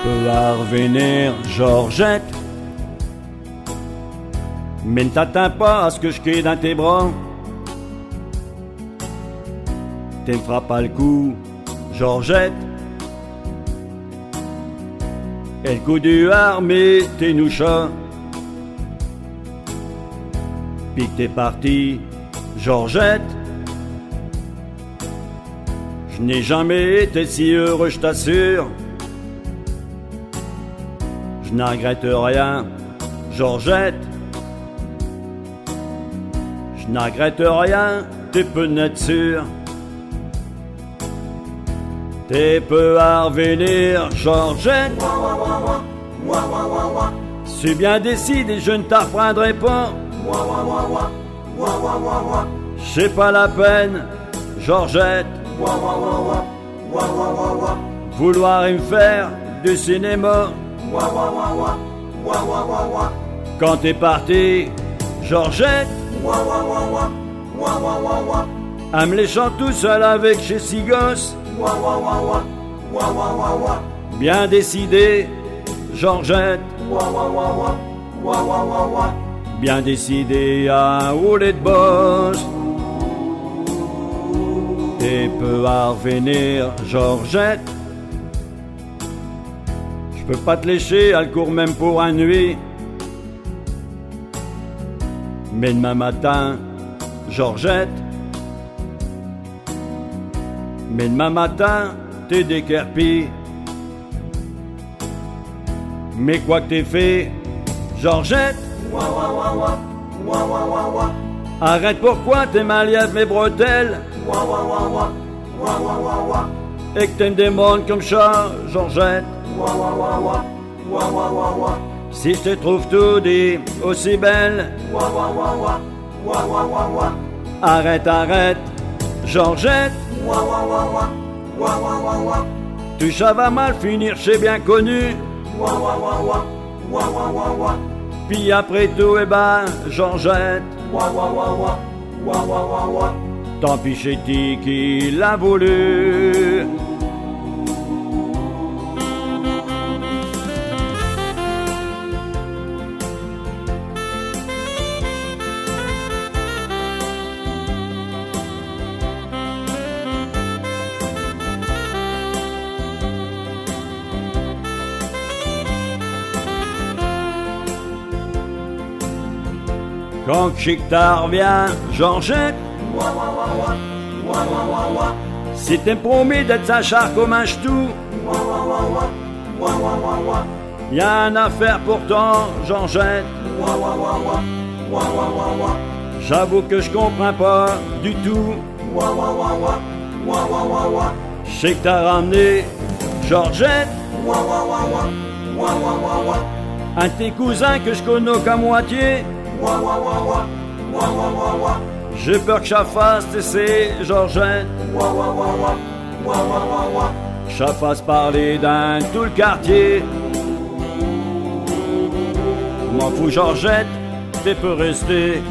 peux revenir, Georgette, mais ne t'attends pas à ce que je quitte dans tes bras. Tu me feras pas le coup, Georgette, et le coup du armé, t'es noucha. Puis que t'es parti, Georgette, je n'ai jamais été si heureux, je t'assure. Je n'en regrette rien, Georgette. Je n'en regrette rien, t'es peu net sûr. T'es peu à revenir, Georgette. C'est bien décidé, je ne t'apprendrai pas. C'est pas la peine, Georgette. Vouloir me faire du cinéma. Quand t'es parti, Georgette, à me léchant tout seul avec chez Sigos. Bien décidé, Georgette. Bien décidé à rouler de bosse. T'es peu à revenir, Georgette. Je peux pas te lécher, elle court même pour un nuit. Mais demain matin, Georgette. Mais demain matin, t'es déquerpie. Mais quoi que t'aies fait, Georgette, arrête, pourquoi t'es malade mes bretelles, et que t'es une démon comme ça, Georgette. Si je te trouve tout dit aussi belle, arrête, arrête, Georgette. Tout ça va mal finir, c'est bien connu. Puis après tout, eh ben, Georgette, tant pis c'est qui l'a voulu. Quand je sais que t'en reviens, Georgette, si t'es promis d'être sa char comme un ch'tou, y'a une affaire pourtant, Georgette. J'avoue que je comprends pas du tout. Je sais que t'as ramené, Georgette, un de tes cousins que je connais qu'à moitié. J'ai peur que ça fasse, tu sais, Georgette, que ça fasse parler dans tout le quartier. M'en fous, Georgette, t'es peux rester.